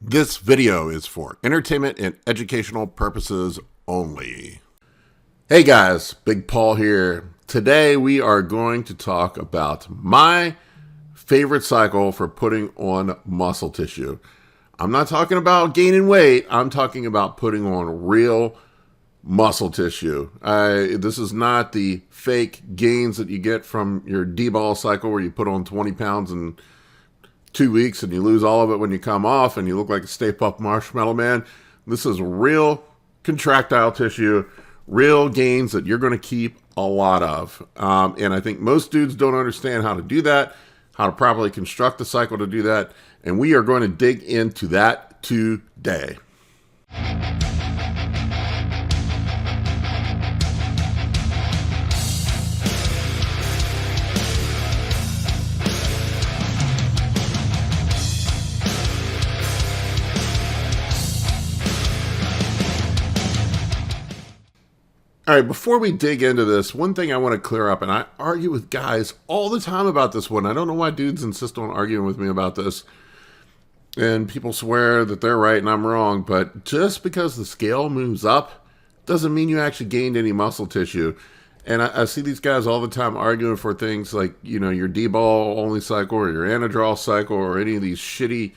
This video is for entertainment and educational purposes only. Hey guys, Big Paul here. Today we are going to talk about my favorite cycle for putting on muscle tissue. I'm not talking about gaining weight. I'm talking about putting on real muscle tissue. This is not the fake gains that you get from your D-ball cycle where you put on 20 pounds in 2 weeks and you lose all of it when you come off and you look like a Stay Puft Marshmallow Man. This is real contractile tissue, real gains that you're going to keep a lot of. And I think most dudes don't understand how to do that, how to properly construct the cycle to do that. And we are going to dig into that today. All right, before we dig into this, one thing I want to clear up, and I argue with guys all the time about this one. I don't know why dudes insist on arguing with me about this. And people swear that they're right and I'm wrong, but just because the scale moves up doesn't mean you actually gained any muscle tissue. And I see these guys all the time arguing for things like, you know, your D-ball only cycle or your anadrol cycle or any of these shitty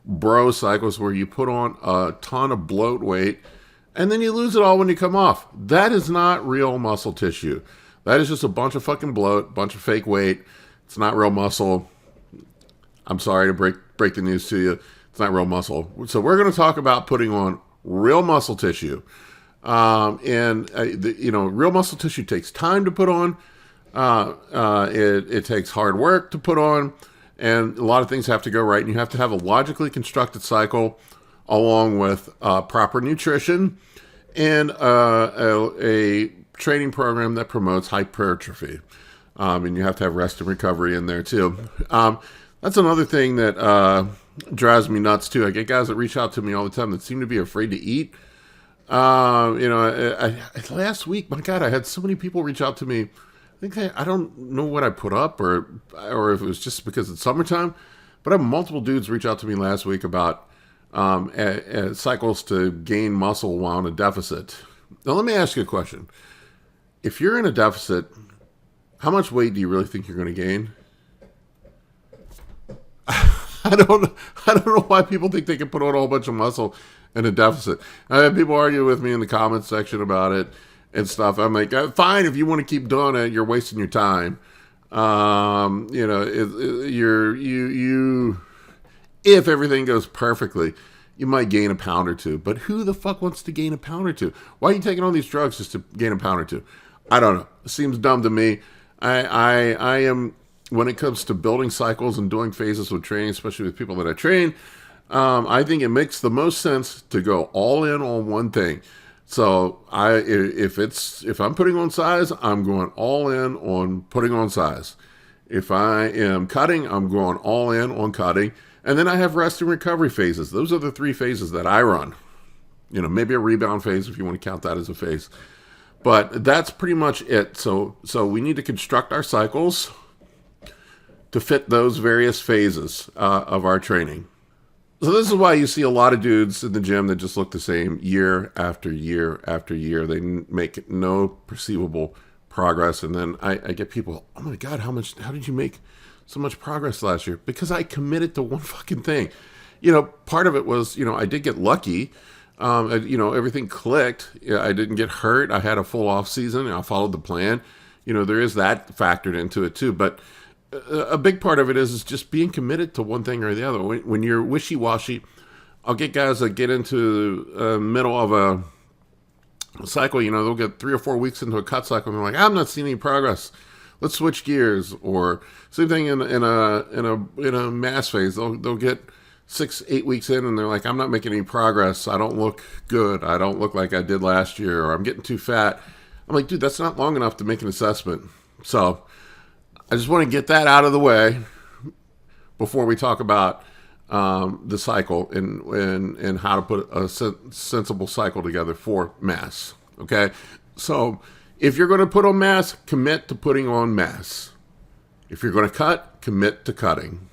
bro cycles where you put on a ton of bloat weight and then you lose it all when you come off. That is not real muscle tissue. That is just a bunch of fucking bloat, bunch of fake weight. It's not real muscle. I'm sorry to break the news to you. It's not real muscle. So we're going to talk about putting on real muscle tissue. Real muscle tissue takes time to put on. It takes hard work to put on. And a lot of things have to go right. And you have to have a logically constructed cycle along with proper nutrition and a training program that promotes hypertrophy. And you have to have rest and recovery in there too. That's another thing that drives me nuts too. I get guys that reach out to me all the time that seem to be afraid to eat. Last week, my God, I had so many people reach out to me. I don't know what I put up or if it was just because it's summertime, but I had multiple dudes reach out to me last week about cycles to gain muscle while in a deficit. Now, let me ask you a question. If you're in a deficit, how much weight do you really think you're going to gain? I don't know why people think they can put on a whole bunch of muscle in a deficit. I had people argue with me in the comments section about it and stuff. I'm like, fine, if you want to keep doing it, you're wasting your time. If everything goes perfectly, you might gain a pound or two. But who the fuck wants to gain a pound or two? Why are you taking all these drugs just to gain a pound or two? I don't know. It seems dumb to me. I am, when it comes to building cycles and doing phases with training, especially with people that I train, I think it makes the most sense to go all in on one thing. So if I'm putting on size, I'm going all in on putting on size. If I am cutting, I'm going all in on cutting. And then I have rest and recovery phases. Those are the three phases that I run. You know, maybe a rebound phase if you want to count that as a phase. But that's pretty much it. So we need to construct our cycles to fit those various phases of our training. So this is why you see a lot of dudes in the gym that just look the same year after year after year. They make no perceivable progress. And then I get people, oh my God, how did you make so much progress last year? Because I committed to one fucking thing. You know, part of it was, I did get lucky. Everything clicked. I didn't get hurt. I had a full off season. I followed the plan. There is that factored into it too. But a big part of it is just being committed to one thing or the other. When you're wishy-washy, I'll get guys that get into the middle of a cycle. They'll get 3 or 4 weeks into a cut cycle and they're like, I'm not seeing any progress. Let's switch gears. Or same thing in a mass phase. They'll get 6-8 weeks in and they're like, I'm not making any progress. I don't look good. I don't look like I did last year, or I'm getting too fat. I'm like, dude, that's not long enough to make an assessment. So I just want to get that out of the way before we talk about the cycle and how to put a sensible cycle together for mass. Okay, so if you're going to put on mass, commit to putting on mass. If you're going to cut, commit to cutting.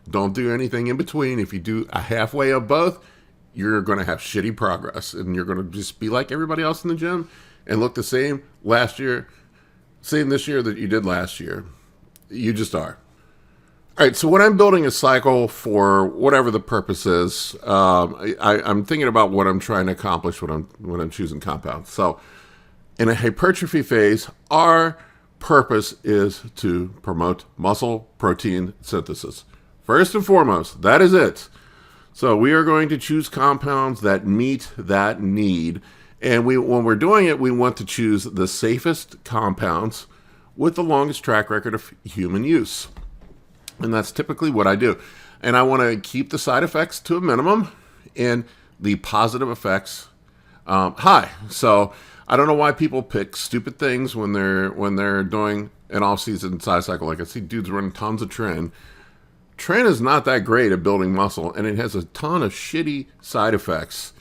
Don't do anything in between. If you do a halfway of both, you're going to have shitty progress, and you're going to just be like everybody else in the gym and look the same this year that you did last year. You just are. All right, so when I'm building a cycle for whatever the purpose is, I'm thinking about what I'm trying to accomplish when I'm choosing compounds. So in a hypertrophy phase, our purpose is to promote muscle protein synthesis. First and foremost, that is it. So we are going to choose compounds that meet that need. And when we're doing it, we want to choose the safest compounds with the longest track record of human use. And that's typically what I do. And I want to keep the side effects to a minimum and the positive effects high. So I don't know why people pick stupid things when they're doing an off-season size cycle. Like I see dudes running tons of tren. Tren is not that great at building muscle, and it has a ton of shitty side effects.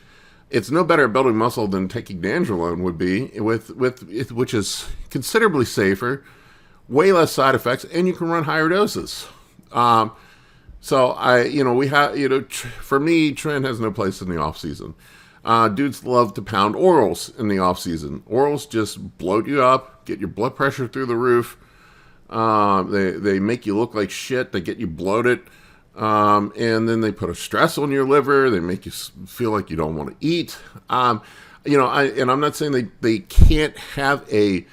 It's no better at building muscle than taking nandrolone would be, which is considerably safer, way less side effects, and you can run higher doses. For me, tren has no place in the off season. Dudes love to pound orals in the off season. Orals just bloat you up, get your blood pressure through the roof. They make you look like shit. They get you bloated. And then they put a stress on your liver. They make you feel like you don't want to eat. I'm not saying they can't have a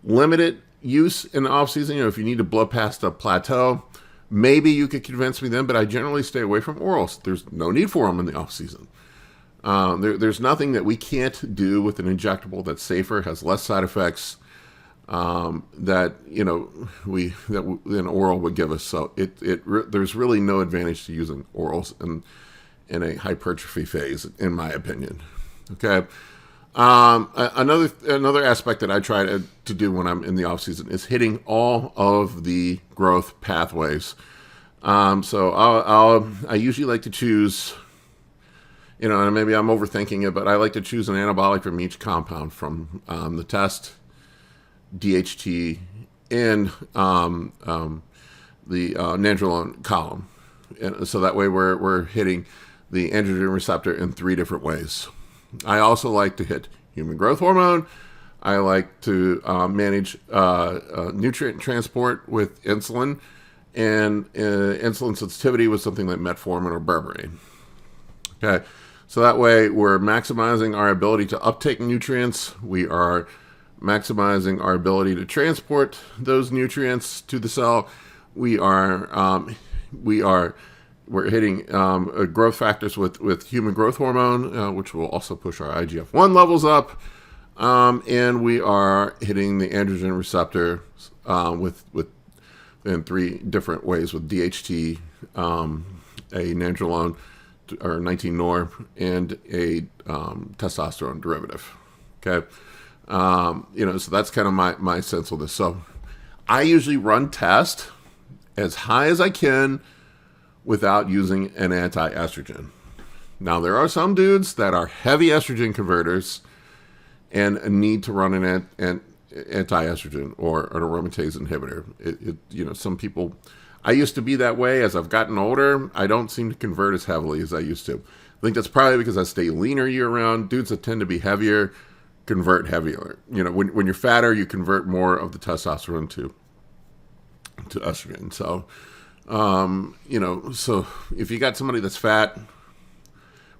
limited use in the off season. If you need to blow past a plateau, maybe you could convince me then, but I generally stay away from orals. There's no need for them in the off season. There's nothing that we can't do with an injectable that's safer, has less side effects, that an oral would give us. So there's really no advantage to using orals in a hypertrophy phase, in my opinion. Okay. Another aspect that I try to do when I'm in the off season is hitting all of the growth pathways. So I usually like to choose, and maybe I'm overthinking it, but I like to choose an anabolic from each compound from the test, DHT, and the nandrolone column. And so that way we're hitting the androgen receptor in 3 different ways. I also like to hit human growth hormone. I like to manage nutrient transport with insulin, and insulin sensitivity with something like metformin or berberine. Okay, so that way we're maximizing our ability to uptake nutrients. We are maximizing our ability to transport those nutrients to the cell. We're hitting growth factors with human growth hormone, which will also push our IGF-1 levels up. And we are hitting the androgen receptor in 3 different ways with DHT, a nandrolone or 19-nor, and a testosterone derivative. Okay, so that's kind of my sense of this. So I usually run test as high as I can without using an anti-estrogen. Now, there are some dudes that are heavy estrogen converters and need to run an anti-estrogen or an aromatase inhibitor. Some people, I used to be that way. As I've gotten older, I don't seem to convert as heavily as I used to. I think that's probably because I stay leaner year-round. Dudes that tend to be heavier convert heavier. When you're fatter, you convert more of the testosterone to estrogen. So, so if you got somebody that's fat,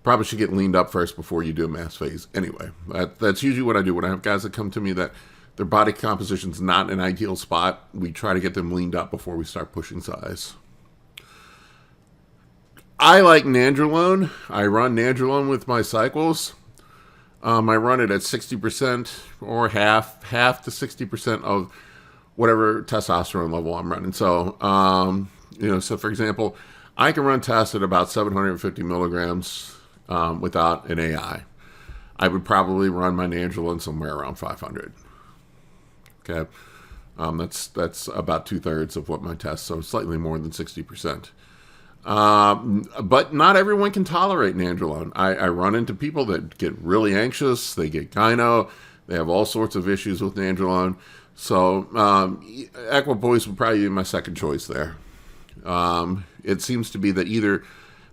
probably should get leaned up first before you do a mass phase. Anyway, that's usually what I do. When I have guys that come to me that their body composition's not an ideal spot, we try to get them leaned up before we start pushing size. I like nandrolone. I run nandrolone with my cycles. I run it at 60% or half to 60% of whatever testosterone level I'm running. So, so for example, I can run tests at about 750 milligrams without an AI. I would probably run my nandrolone somewhere around 500. Okay, that's about 2/3 of what my test, so slightly more than 60%. But not everyone can tolerate nandrolone. I run into people that get really anxious. They get gyno. They have all sorts of issues with nandrolone. So equipoise would probably be my second choice there. It seems to be that either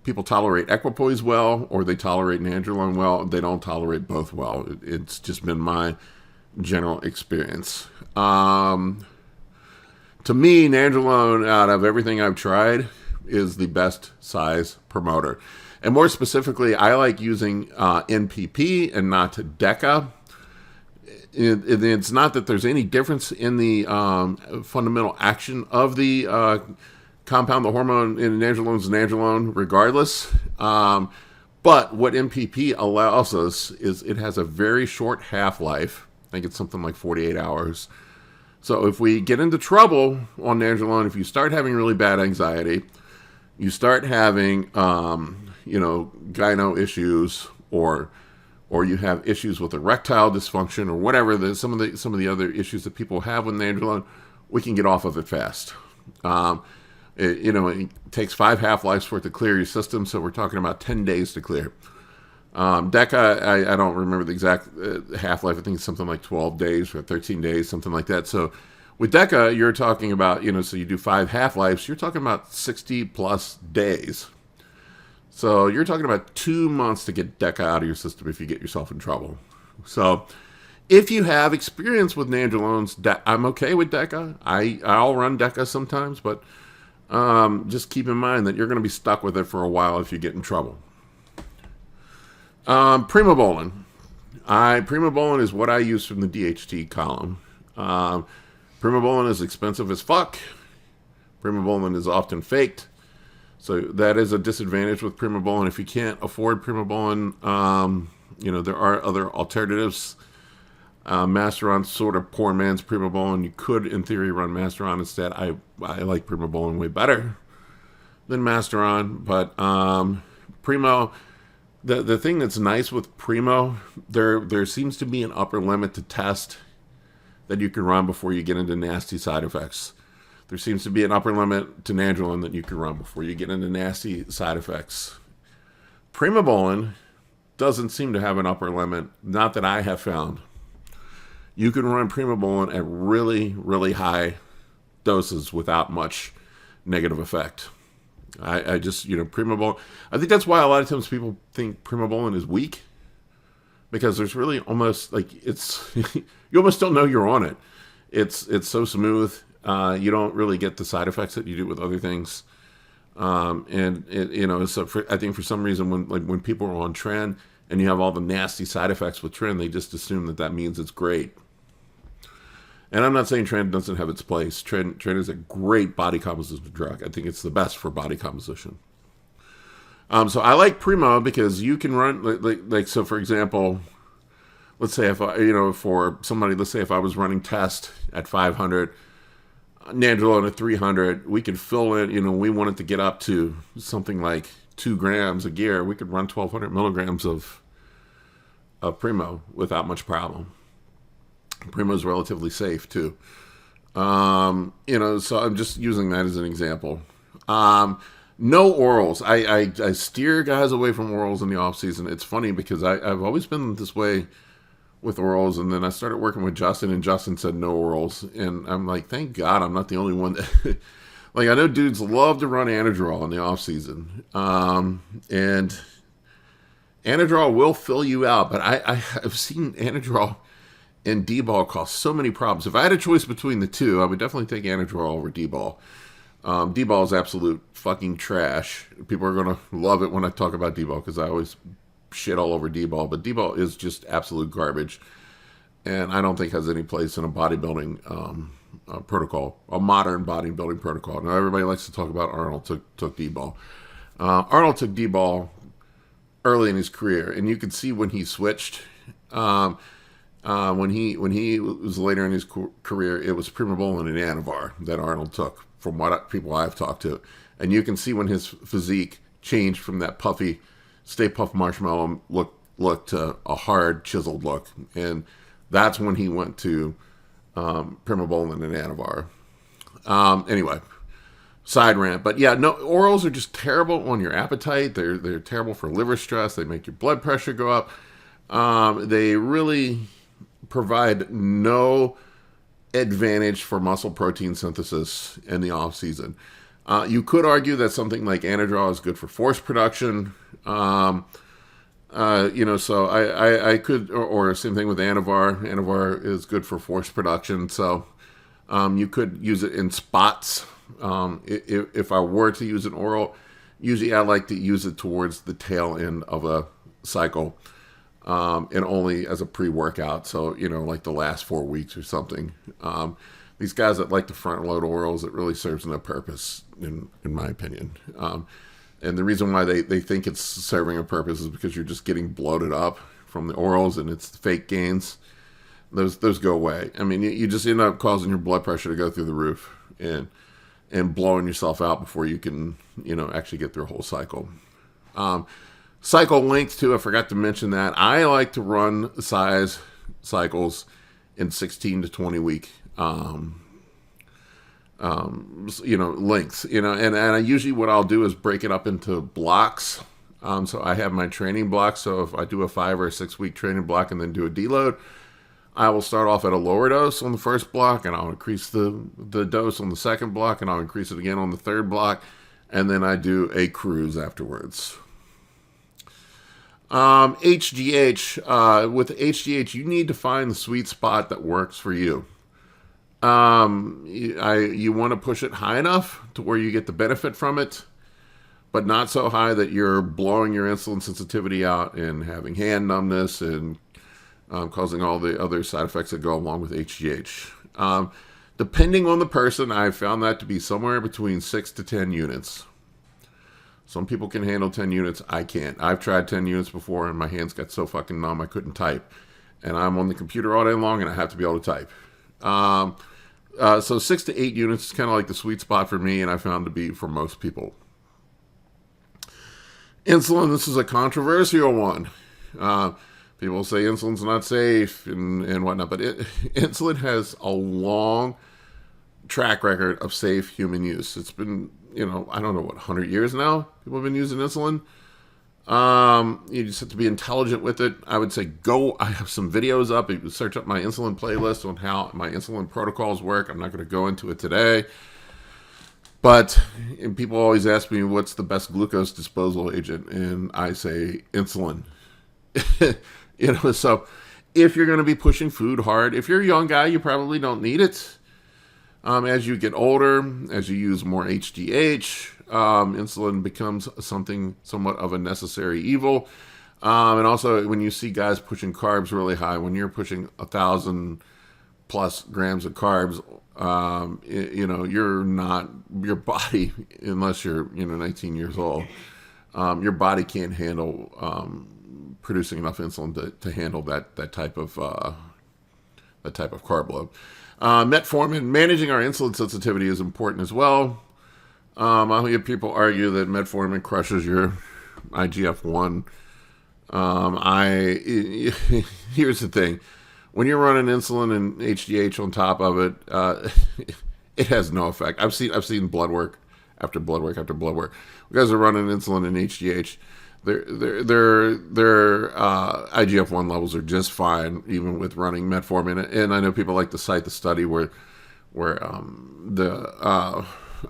people tolerate equipoise well or they tolerate nandrolone well. They don't tolerate both well. It's just been my general experience. To me, nandrolone, out of everything I've tried, is the best size promoter. And more specifically, I like using NPP and not DECA. It's not that there's any difference in the fundamental action of the compound, the hormone in nandrolone is nandrolone regardless. But what NPP allows us is it has a very short half-life. I think it's something like 48 hours. So if we get into trouble on nandrolone, if you start having really bad anxiety, you start having, gyno issues, or you have issues with erectile dysfunction, or whatever, some of the other issues that people have with nandrolone, we can get off of it fast. It takes 5 half-lives for it to clear your system, so we're talking about 10 days to clear. DECA, I don't remember the exact half-life. I think it's something like 12 days or 13 days, something like that. So with DECA, you're talking about, so you do 5 half-lives, you're talking about 60-plus days. So you're talking about 2 months to get DECA out of your system if you get yourself in trouble. So if you have experience with nandrolones, I'm okay with DECA. I'll run DECA sometimes, but just keep in mind that you're going to be stuck with it for a while if you get in trouble. Primobolan. Primobolan is what I use from the DHT column. Primobolan is expensive as fuck. Primobolan is often faked. So that is a disadvantage with Primobolan. If you can't afford Primobolan, there are other alternatives. Masteron's sort of poor man's Primobolan. You could, in theory, run Masteron instead. I like Primobolan way better than Masteron. But Primo, the thing that's nice with Primo, there seems to be an upper limit to test that you can run before you get into nasty side effects. There seems to be an upper limit to nandrolone that you can run before you get into nasty side effects. Primobolan doesn't seem to have an upper limit, not that I have found. You can run Primobolan at really, really high doses without much negative effect. I just, Primobolan, I think that's why a lot of times people think Primobolan is weak, because there's really almost like you almost don't know you're on it. It's so smooth. You don't really get the side effects that you do with other things. So I think for some reason when people are on Tren and you have all the nasty side effects with Tren, they just assume that means it's great. And I'm not saying Tren doesn't have its place. Tren is a great body composition drug. I think it's the best for body composition. So I like Primo because you can run, so for example, let's say for somebody, let's say if I was running test at 500, nandrolone at 300, we could fill in, we wanted to get up to something like 2 grams a gear. We could run 1,200 milligrams of Primo without much problem. Primo is relatively safe too. So I'm just using that as an example. No orals. I steer guys away from orals in the off season. It's funny because I've always been this way with orals, and then I started working with Justin, and Justin said no orals, and I'm like, thank God I'm not the only one that like, I know dudes love to run Anadrol in the off season, and Anadrol will fill you out, but I've seen Anadrol and D-ball cause so many problems. If I had a choice between the two, I would definitely take Anadrol over D-ball. D-ball is absolute fucking trash. People are going to love it when I talk about D-ball because I always shit all over D-ball, but D-ball is just absolute garbage, and I don't think has any place in a bodybuilding protocol, a modern bodybuilding protocol. Now everybody likes to talk about Arnold took D-ball. Arnold took D-ball early in his career, and you could see when he switched. When he was later in his career, it was Primobolan and Anavar that Arnold took, from what people I've talked to, and you can see when his physique changed from that puffy Stay Puft Marshmallow look to a hard, chiseled look. And that's when he went to Primobolan and Anavar. Anyway, side rant. But yeah, no, orals are just terrible on your appetite. They're terrible for liver stress. They make your blood pressure go up. They really provide no advantage for muscle protein synthesis in the off season. You could argue that something like Anadrol is good for force production. So I could, or same thing with Anavar. Anavar is good for force production. So you could use it in spots. If I were to use an oral, usually I like to use it towards the tail end of a cycle, and only as a pre-workout. So, like the last 4 weeks or something. These guys that like to front load orals, it really serves no purpose, in my opinion. And the reason why they think it's serving a purpose is because you're just getting bloated up from the orals, and it's fake gains. Those go away. I mean, you just end up causing your blood pressure to go through the roof and blowing yourself out before you can, actually get through a whole cycle. Cycle length too, I forgot to mention that. I like to run size cycles in 16 to 20 week lengths, and I usually what I'll do is break it up into blocks. So I have my training blocks. So if I do a 5 or 6 week training block and then do a deload, I will start off at a lower dose on the first block, and I'll increase the dose on the second block, and I'll increase it again on the third block, and then I do a cruise afterwards. HGH, with HGH, you need to find the sweet spot that works for you. You want to push it high enough to where you get the benefit from it, but not so high that you're blowing your insulin sensitivity out and having hand numbness and causing all the other side effects that go along with HGH. Depending on the person, I've found that to be somewhere between 6 to 10 units. Some people can handle 10 units. I can't. I've tried 10 units before, and my hands got so fucking numb I couldn't type. And I'm on the computer all day long, and I have to be able to type. So 6 to 8 units is kind of like the sweet spot for me, and I found to be for most people. Insulin, this is a controversial one. People say insulin's not safe and whatnot, but insulin has a long track record of safe human use. It's been, I don't know, 100 years now people have been using insulin. You just have to be intelligent with it. I would say I have some videos up. You can search up my insulin playlist on how my insulin protocols work. I'm not going to go into it today. But people always ask me, what's the best glucose disposal agent? And I say insulin. So if you're going to be pushing food hard, if you're a young guy, you probably don't need it. As you get older, as you use more HGH, insulin becomes something somewhat of a necessary evil. And also when you see guys pushing carbs really high, when you're pushing 1,000 plus grams of carbs, you're not, your body, unless you're 19 years old, your body can't handle producing enough insulin to handle that type of carb load. Metformin, managing our insulin sensitivity is important as well. I'll hear people argue that metformin crushes your IGF-1. Here's the thing. When you're running insulin and HGH on top of it, it has no effect. I've seen blood work after blood work after blood work. You guys are running insulin and HGH. Their IGF-1 levels are just fine, even with running metformin. And I know people like to cite the study where the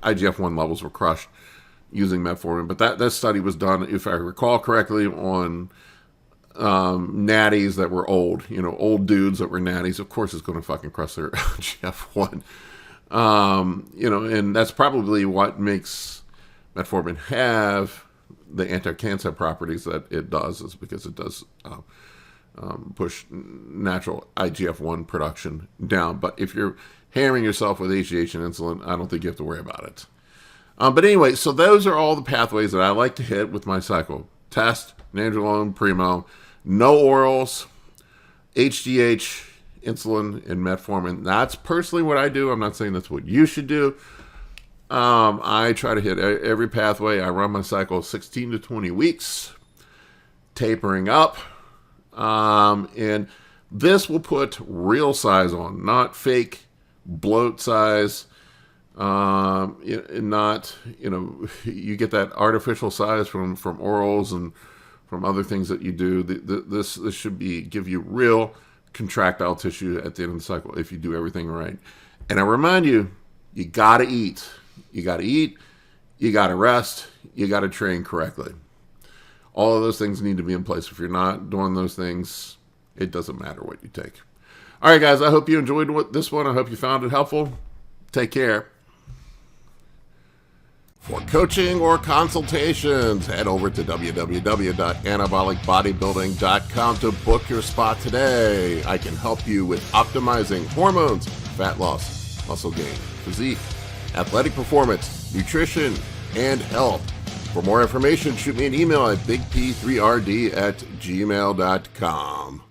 IGF-1 levels were crushed using metformin. But that study was done, if I recall correctly, on natties that were old. Old dudes that were natties. Of course, it's going to fucking crush their IGF-1. And that's probably what makes metformin have the anti-cancer properties that it does, is because it does push natural IGF-1 production down. But if you're hammering yourself with HGH and insulin, I don't think you have to worry about it. But anyway, so those are all the pathways that I like to hit with my cycle. Test, nandrolone, primo, no orals, HGH, insulin, and metformin. That's personally what I do. I'm not saying that's what you should do. I try to hit every pathway. I run my cycle 16 to 20 weeks, tapering up. And this will put real size on, not fake bloat size. Not, you get that artificial size from orals and from other things that you do. This should give you real contractile tissue at the end of the cycle if you do everything right. And I remind you, you got to eat. You got to eat. you got to rest, you got to train correctly. All of those things need to be in place. If you're not doing those things, it doesn't matter what you take. All right, guys, I hope you enjoyed this one. I hope you found it helpful. Take care. For coaching or consultations, head over to www.anabolicbodybuilding.com to book your spot today. I can help you with optimizing hormones, fat loss, muscle gain, physique, athletic performance, nutrition, and health. For more information, shoot me an email at bigp3rd@gmail.com.